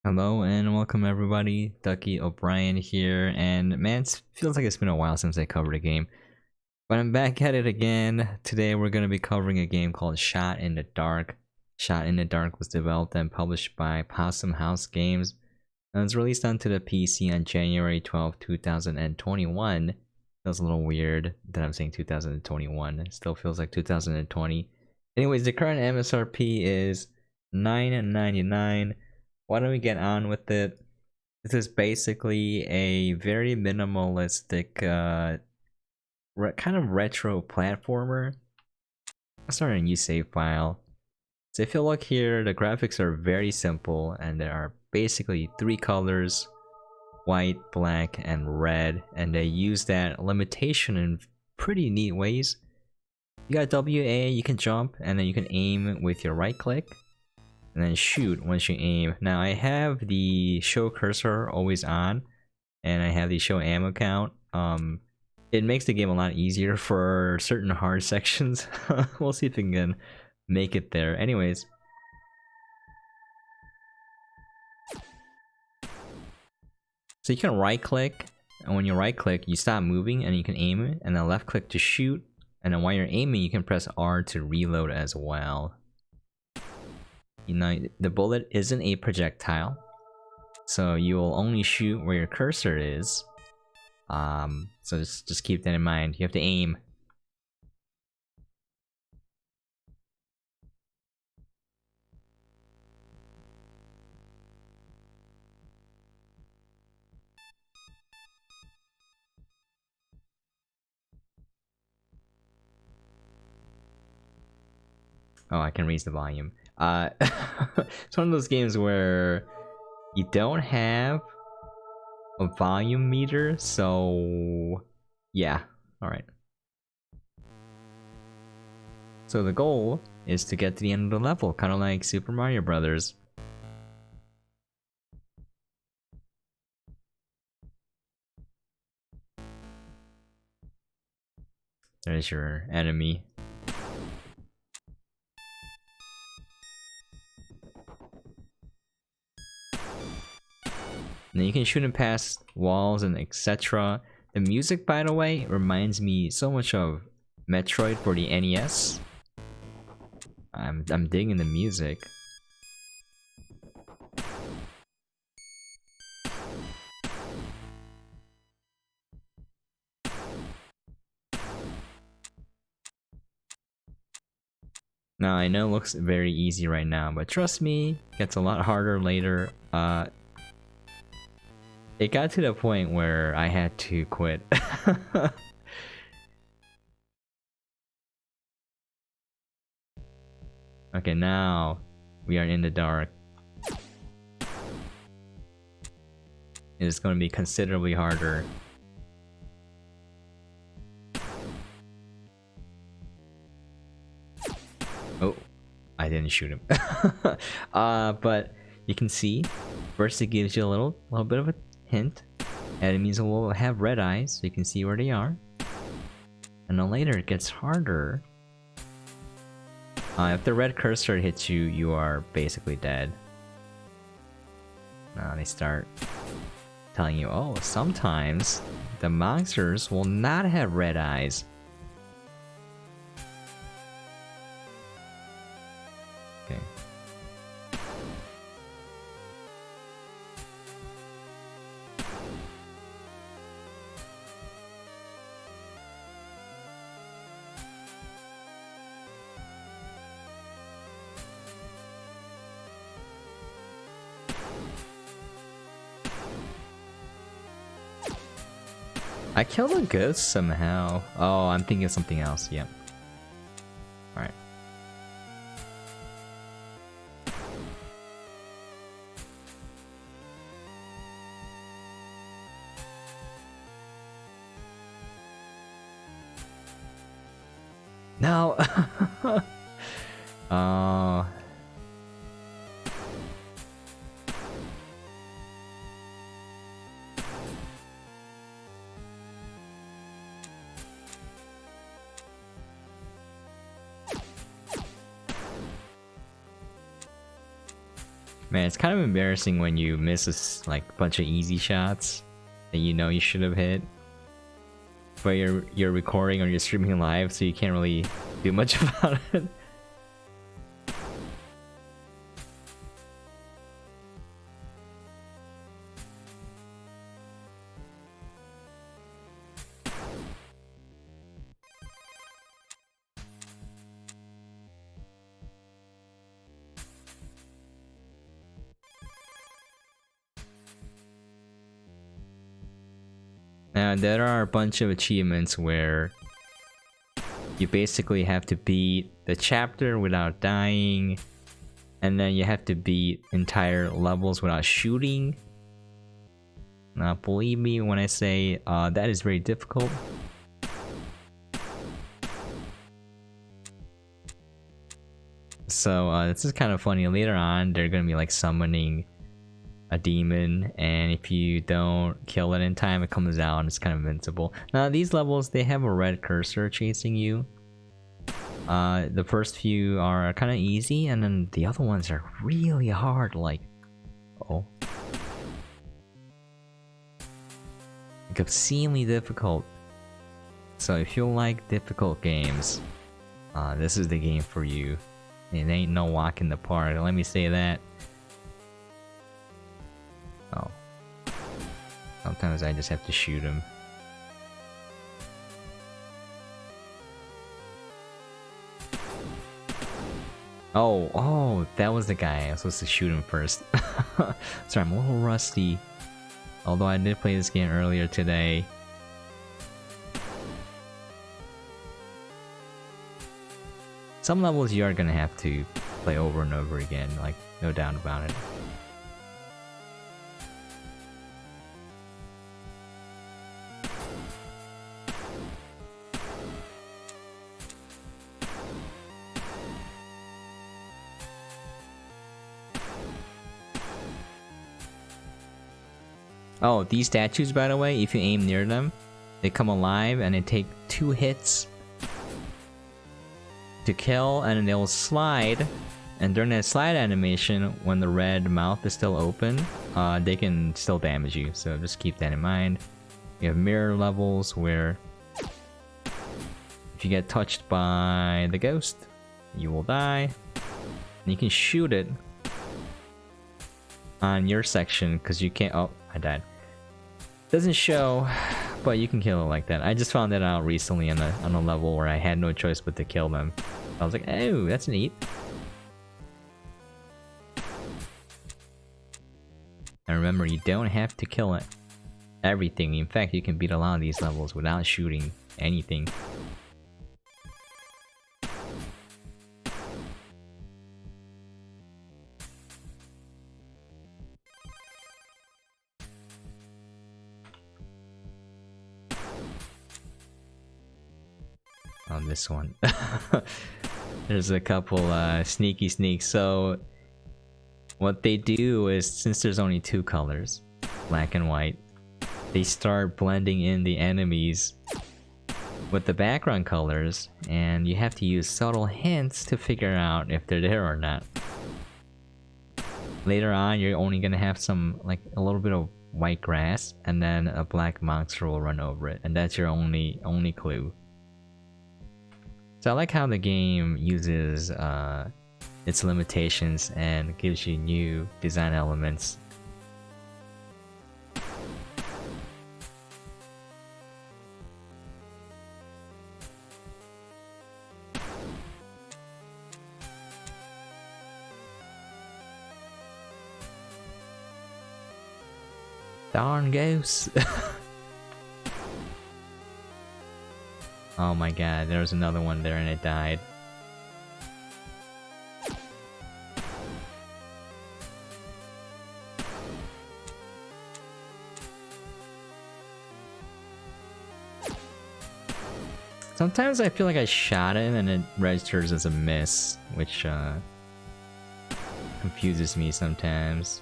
Hello and welcome everybody, duckyobrien here, and man, it feels like it's been a while since I covered a game. But I'm back at it again. Today we're going to be covering a game called Shot in the Dark. Shot in the Dark was developed and published by Possum House Games. And it was released onto the PC on January 12, 2021. Feels a little weird that I'm saying 2021. It still feels like 2020. Anyways, the current MSRP is $9.99. Why don't we get on with it? This is basically a very minimalistic, kind of retro platformer. Let's start a new save file. So if you look here, the graphics are very simple, and there are basically three colors: white, black, and red, and they use that limitation in pretty neat ways. You got WA, you can jump, and then you can aim with your right click, and then shoot once you aim. Now I have the show cursor always on, and I have the show ammo count. It makes the game a lot easier for certain hard sections. We'll see if we can make it there. Anyways, so you can right click, and when you right click you stop moving and you can aim it, and then left click to shoot, and then while you're aiming you can press R to reload as well. You know, the bullet isn't a projectile, so you will only shoot where your cursor is. So just keep that in mind. You have to aim. Oh, I can raise the volume. It's one of those games where you don't have a volume meter, so yeah. Alright. So the goal is to get to the end of the level, kind of like Super Mario Brothers. There's your enemy. And then you can shoot him past walls and etc. The music, by the way, reminds me so much of Metroid for the NES. I'm digging the music. Now I know it looks very easy right now, but trust me, it gets a lot harder later. It got to the point where I had to quit. Okay, now we are in the dark. It is going to be considerably harder. Oh, I didn't shoot him. But you can see, first it gives you a little bit of a hint. Enemies will have red eyes, so you can see where they are. And then later it gets harder. If the red cursor hits you, you are basically dead. Now they start telling you, oh, sometimes the monsters will not have red eyes. Okay. I killed a ghost somehow. Oh, I'm thinking of something else. Yep. Alright. No! Oh. Man, it's kind of embarrassing when you miss like bunch of easy shots that you know you should have hit, but you're recording or you're streaming live, so you can't really do much about it. Now, there are a bunch of achievements where you basically have to beat the chapter without dying, and then you have to beat entire levels without shooting. Now, believe me when I say that is very difficult. So this is kind of funny. Later on, they're gonna be like summoning a demon, and if you don't kill it in time, it comes out and it's kind of invincible. Now these levels, they have a red cursor chasing you. The first few are kind of easy, and then the other ones are really hard, like like obscenely difficult. So if you like difficult games, this is the game for you. It ain't no walk in the park, let me say that. Oh. Sometimes I just have to shoot him. Oh, that was the guy. I was supposed to shoot him first. Sorry, I'm a little rusty. Although I did play this game earlier today. Some levels you are gonna have to play over and over again, like, no doubt about it. Oh, these statues, by the way, if you aim near them, they come alive and they take 2 hits to kill, and then they'll slide. And during that slide animation, when the red mouth is still open, they can still damage you. So just keep that in mind. You have mirror levels where if you get touched by the ghost, you will die. And you can shoot it on your section because you can't. Oh, I died. Doesn't show, but you can kill it like that. I just found that out recently on a level where I had no choice but to kill them. I was like, oh, that's neat. And remember, you don't have to kill it. Everything. In fact, you can beat a lot of these levels without shooting anything. On this one. There's a couple sneaky sneaks. So what they do is, since there's only 2 colors, black and white, they start blending in the enemies with the background colors, and you have to use subtle hints to figure out if they're there or not. Later on, you're only gonna have some, like, a little bit of white grass, and then a black monster will run over it, and that's your only clue. So I like how the game uses its limitations and gives you new design elements. Darn ghosts. Oh my god, there was another one there and it died. Sometimes I feel like I shot him and it registers as a miss, which confuses me sometimes.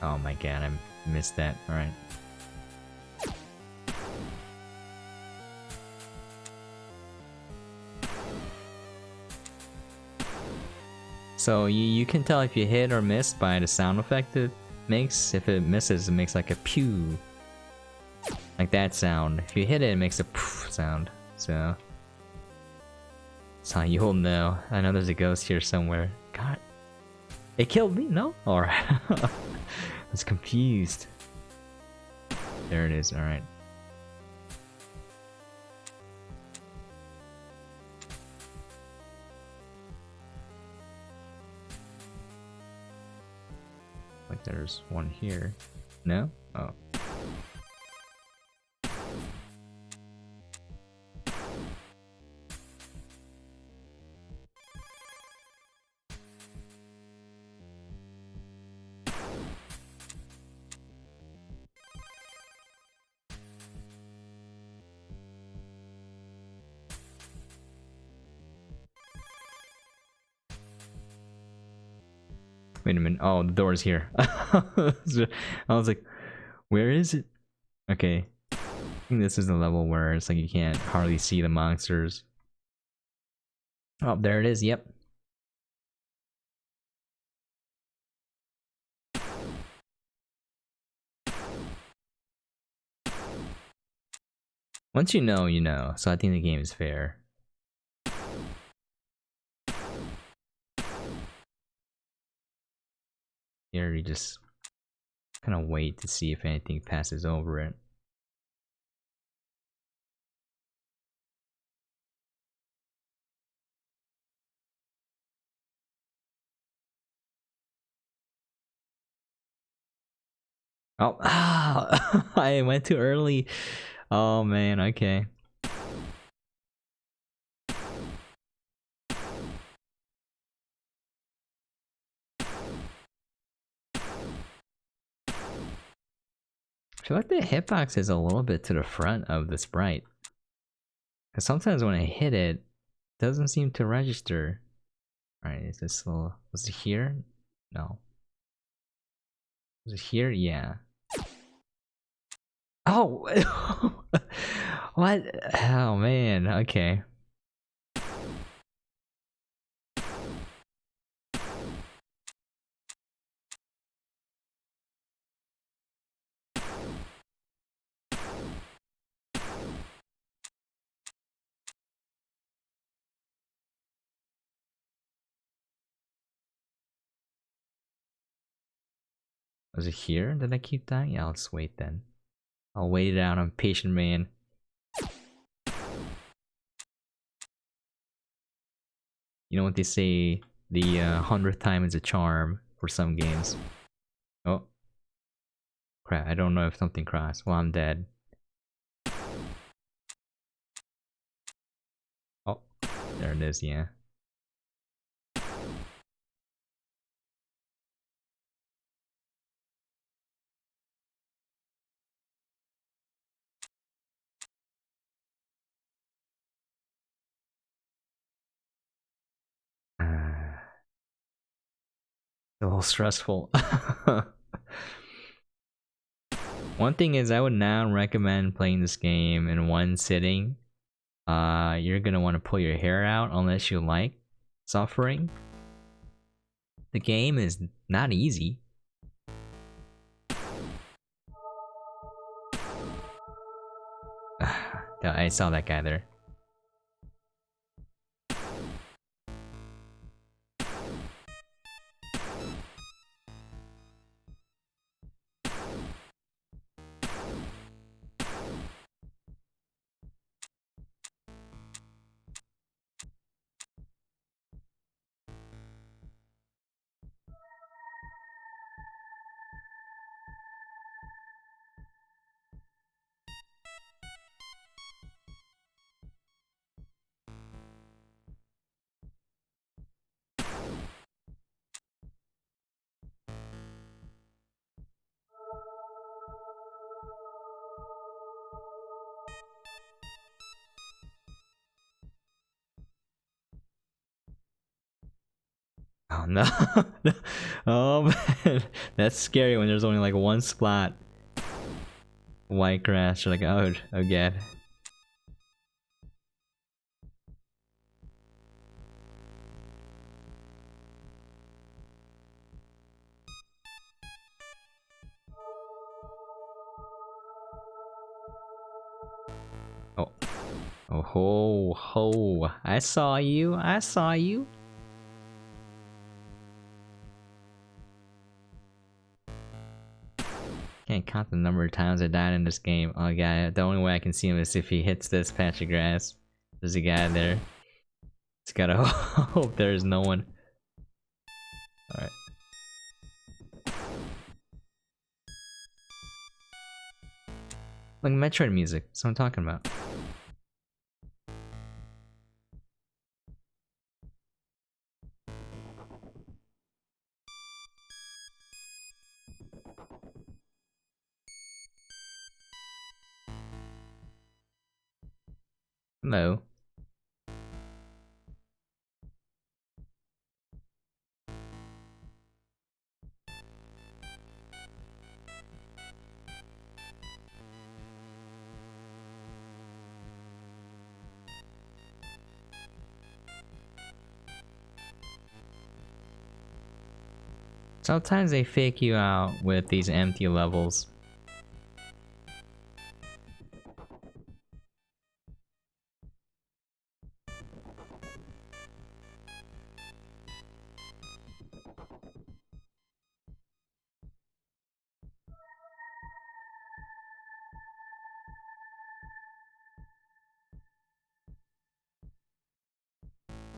Oh my god, I missed that. Alright. So you can tell if you hit or miss by the sound effect it makes. If it misses, it makes like a pew. Like that sound. If you hit it, it makes a poof sound. So that's how you'll know. I know there's a ghost here somewhere. God. It killed me? No? Alright. I was confused. There it is, alright. Like there's one here. No? Oh. Wait a minute. Oh, the door's here. I was like, where is it? Okay. I think this is the level where it's like you can't hardly see the monsters. Oh, there it is. Yep. Once you know, you know. So I think the game is fair. Here you just kind of wait to see if anything passes over it. Oh, I went too early. Oh man, okay. I feel like the hitbox is a little bit to the front of the sprite. Because sometimes when I hit it, it doesn't seem to register. Alright, is this little... Was it here? No. Was it here? Yeah. Oh! What? Oh man, okay. Was it here? Did I keep dying? Yeah, let's wait then. I'll wait it out. I'm a patient man. You know what they say? The 100th time is a charm for some games. Oh. Crap, I don't know if something crossed. Well, I'm dead. Oh, there it is, yeah. A little stressful. One thing is, I would not recommend playing this game in one sitting. You're gonna want to pull your hair out unless you like suffering. The game is not easy. I saw that guy there. Oh no. Oh man. That's scary when there's only like one spot. White grass, you're like, oh god. ho ho! I saw you. I saw you. Can't count the number of times I died in this game. Oh god, the only way I can see him is if he hits this patch of grass. There's a guy there. Just gotta hope there's no one. Alright. Like Metroid music, that's what I'm talking about. Hello. Sometimes they fake you out with these empty levels.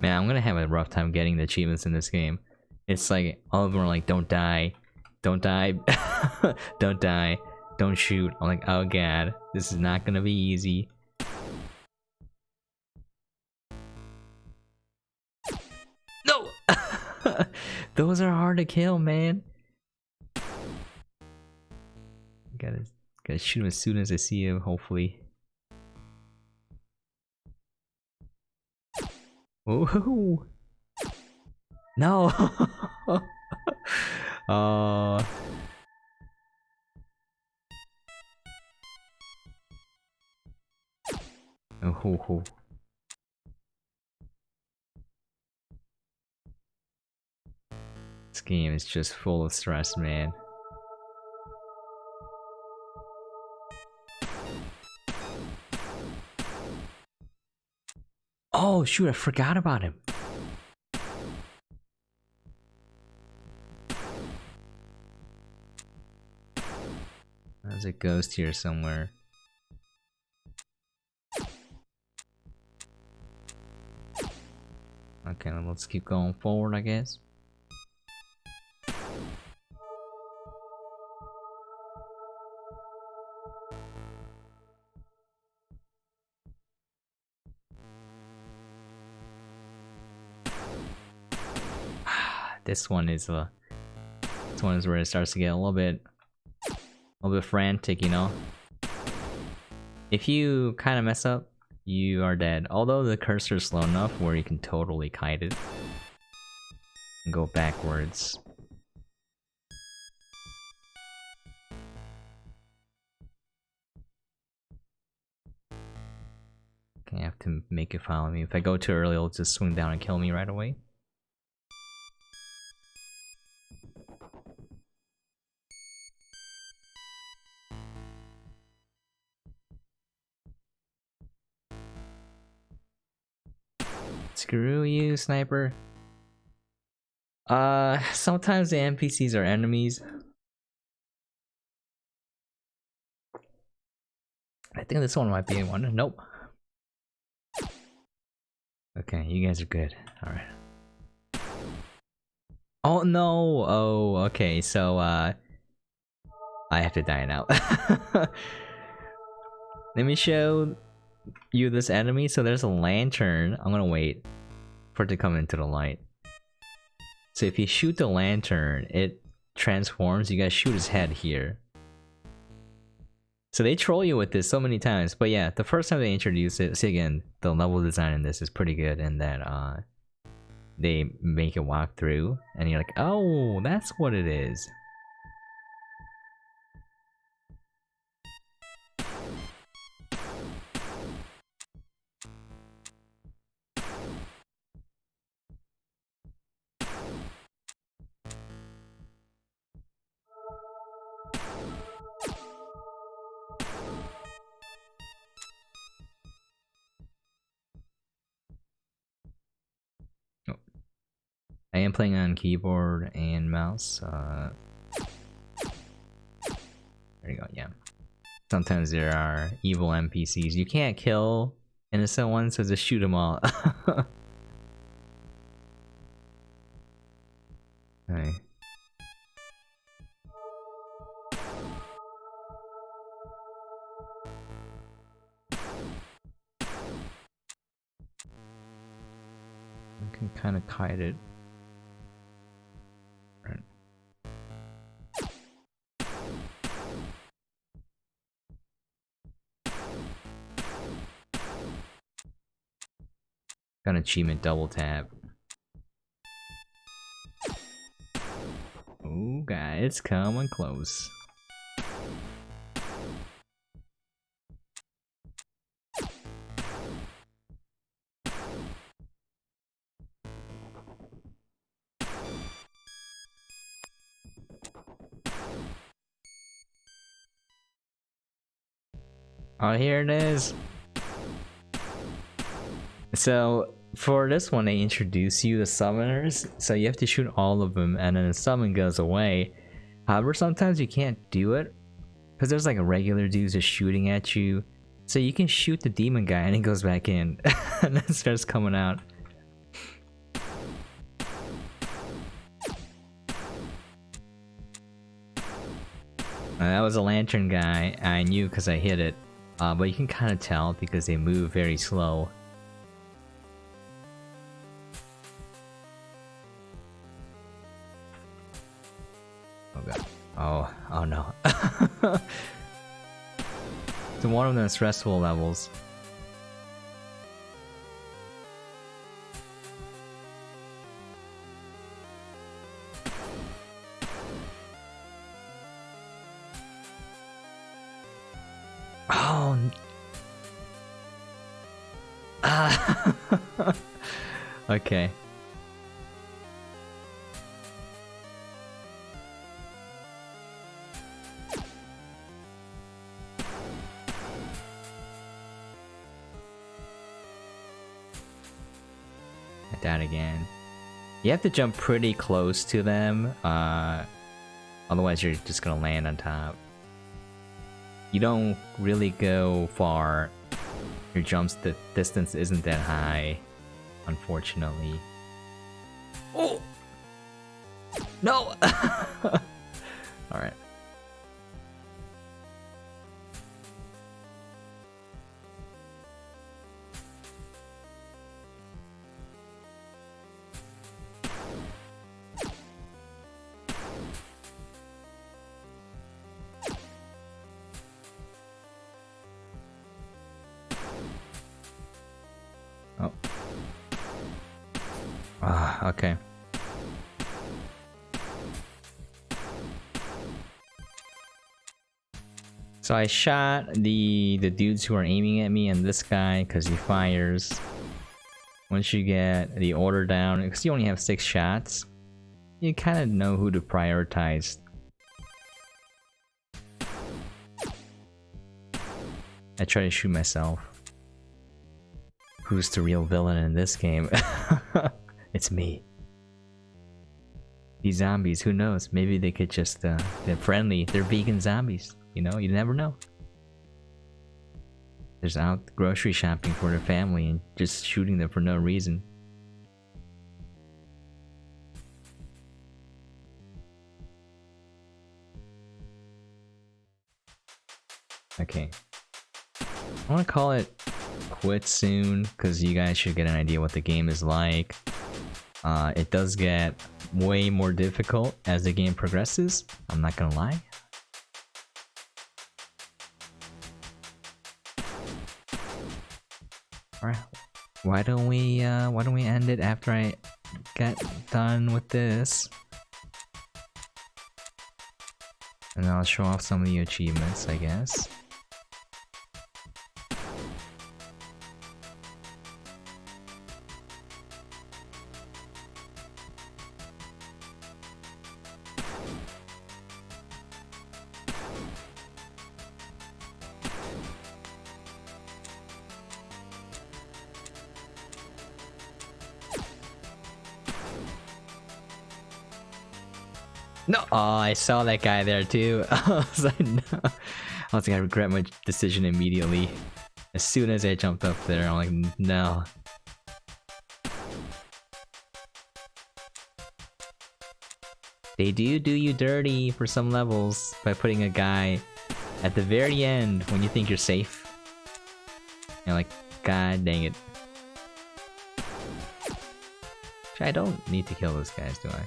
Man, I'm gonna have a rough time getting the achievements in this game. It's like, all of them are like, don't die, don't die, don't die, don't shoot. I'm like, oh god, this is not gonna be easy. No! Those are hard to kill, man. Gotta shoot him as soon as I see him, hopefully. Ooh. No! Oh. Oh. This game is just full of stress, man. Oh shoot, I forgot about him. There's a ghost here somewhere. Okay, let's keep going forward, I guess. This one is where it starts to get a little bit frantic, you know. If you kind of mess up, you are dead. Although the cursor is slow enough where you can totally kite it and go backwards. Okay, I have to make it follow me. If I go too early, it'll just swing down and kill me right away. Screw you, sniper. Sometimes the NPCs are enemies. I think this one might be one. Nope. Okay, you guys are good. Alright. Oh no! Oh, okay, so I have to die now. Let me show you this enemy. So there's a lantern. I'm gonna wait for it to come into the light. So if you shoot the lantern, it transforms. You guys shoot his head here. So they troll you with this so many times. But yeah, the first time they introduce it, see again, the level design in this is pretty good in that they make it walk through and you're like, oh, that's what it is. I am playing on keyboard and mouse. There you go, yeah. Sometimes there are evil NPCs. You can't kill innocent ones, so just shoot them all. Okay. I can kind of kite it. Right. Got an achievement double tap. Oh, guys, it's coming close. Oh, here it is. So for this one, they introduce you to summoners, so you have to shoot all of them, and then the summon goes away. However, sometimes you can't do it because there's like a regular dude just shooting at you, so you can shoot the demon guy and he goes back in, and then starts coming out. That was a lantern guy. I knew because I hit it, but you can kind of tell because they move very slow. Oh god. Oh no. So one of them is stressful levels. Oh. Okay. That again. You have to jump pretty close to them, otherwise you're just gonna land on top. You don't really go far. Your the distance isn't that high, unfortunately. Oh no! All right. Oh. Ah, okay. So I shot the dudes who are aiming at me and this guy because he fires. Once you get the order down, because you only have 6 shots, you kind of know who to prioritize. I try to shoot myself. Who's the real villain in this game? It's me. These zombies, who knows? Maybe they could just, they're friendly. They're vegan zombies. You know, you never know. There's out grocery shopping for their family and just shooting them for no reason. Okay. I want to call it quit soon because you guys should get an idea what the game is like. It does get way more difficult as the game progresses. I'm not gonna lie. Alright, why don't we end it after I get done with this? And I'll show off some of the achievements, I guess. No! Oh, I saw that guy there too. I was like, no. I was like, I regret my decision immediately. As soon as I jumped up there, I'm like, no. They do you dirty for some levels by putting a guy at the very end when you think you're safe. You're like, god dang it. I don't need to kill those guys, do I?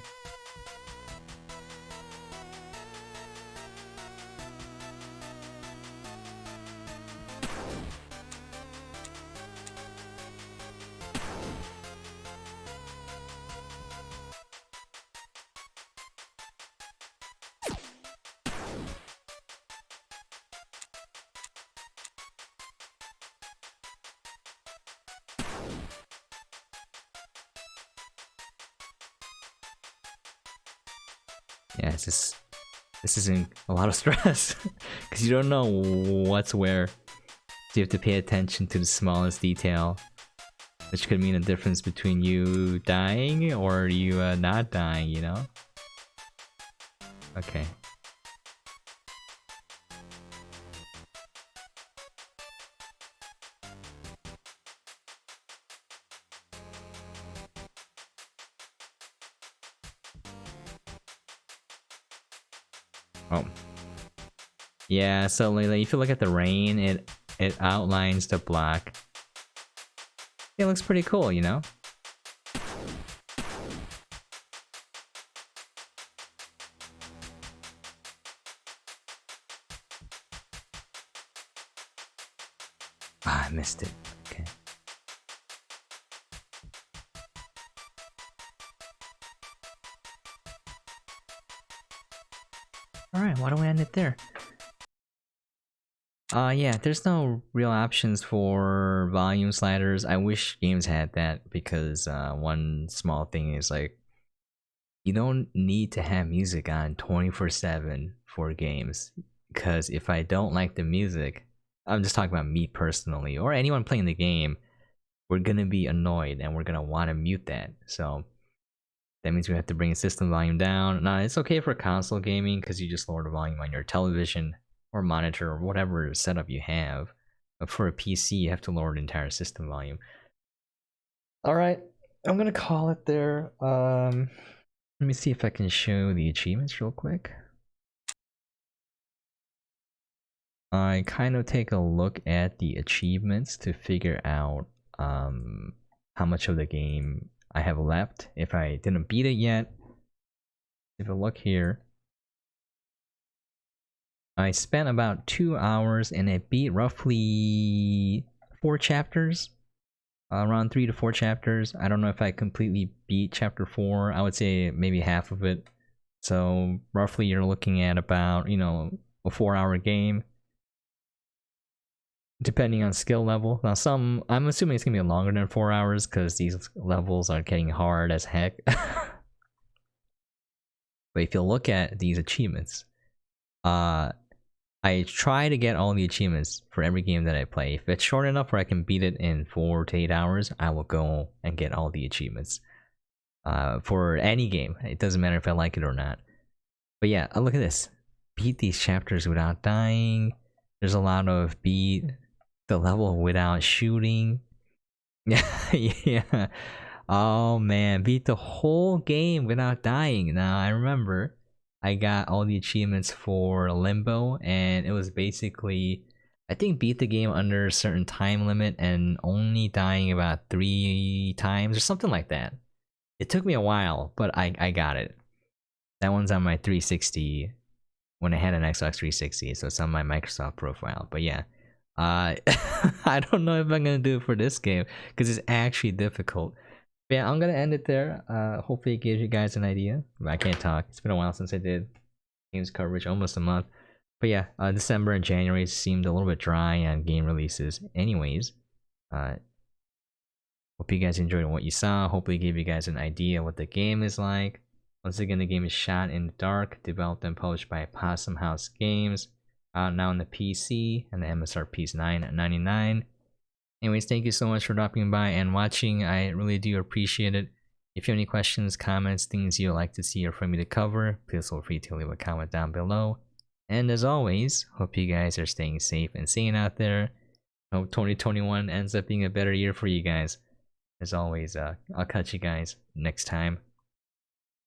Yeah, it's just... this isn't a lot of stress. Because you don't know what's where. So you have to pay attention to the smallest detail. Which could mean a difference between you dying or you not dying, you know? Okay. Oh. Yeah, so like, if you look at the rain, it outlines the black. It looks pretty cool, you know? Ah, I missed it. Okay. Alright, why don't we end it there? Yeah, there's no real options for volume sliders. I wish games had that because one small thing is like, you don't need to have music on 24/7 for games. Because if I don't like the music, I'm just talking about me personally, or anyone playing the game, we're gonna be annoyed and we're gonna want to mute that. So that means we have to bring system volume down. Now, it's okay for console gaming because you just lower the volume on your television or monitor or whatever setup you have. But for a PC, you have to lower the entire system volume. Alright, I'm gonna call it there. Let me see if I can show the achievements real quick. I kind of take a look at the achievements to figure out how much of the game I have left if I didn't beat it yet. If I look here, I spent about 2 hours and it beat roughly 4 chapters, around 3 to 4 chapters. I don't know if I completely beat chapter 4. I would say maybe half of it. So roughly you're looking at about, you know, a 4-hour game, depending on skill level. Now I'm assuming it's gonna be longer than 4 hours because these levels are getting hard as heck. But if you look at these achievements, I try to get all the achievements for every game that I play. If it's short enough where I can beat it in 4 to 8 hours, I will go and get all the achievements. For any game, it doesn't matter if I like it or not. But yeah, look at this. Beat these chapters without dying. There's a lot of beat the level without shooting. Yeah. Oh man, beat the whole game without dying. Now I remember I got all the achievements for Limbo, and it was basically, I think, beat the game under a certain time limit and only dying about 3 times or something like that. It took me a while, but I got it. That one's on my 360 when I had an Xbox 360, so it's on my Microsoft profile. But yeah, I don't know if I'm gonna do it for this game because it's actually difficult. But yeah, I'm gonna end it there. Hopefully it gives you guys an idea. I can't talk. It's been a while since I did games coverage, almost a month. But yeah, December and January seemed a little bit dry on game releases. Anyways, hope you guys enjoyed what you saw. Hopefully it gave you guys an idea what the game is like. Once again, the game is Shot in the Dark, developed and published by Possum House Games. Out now on the PC, and the MSRP is $9.99. Anyways, thank you so much for dropping by and watching. I really do appreciate it. If you have any questions, comments, things you'd like to see or for me to cover, please feel free to leave a comment down below. And as always, hope you guys are staying safe and sane out there. Hope 2021 ends up being a better year for you guys. As always, I'll catch you guys next time.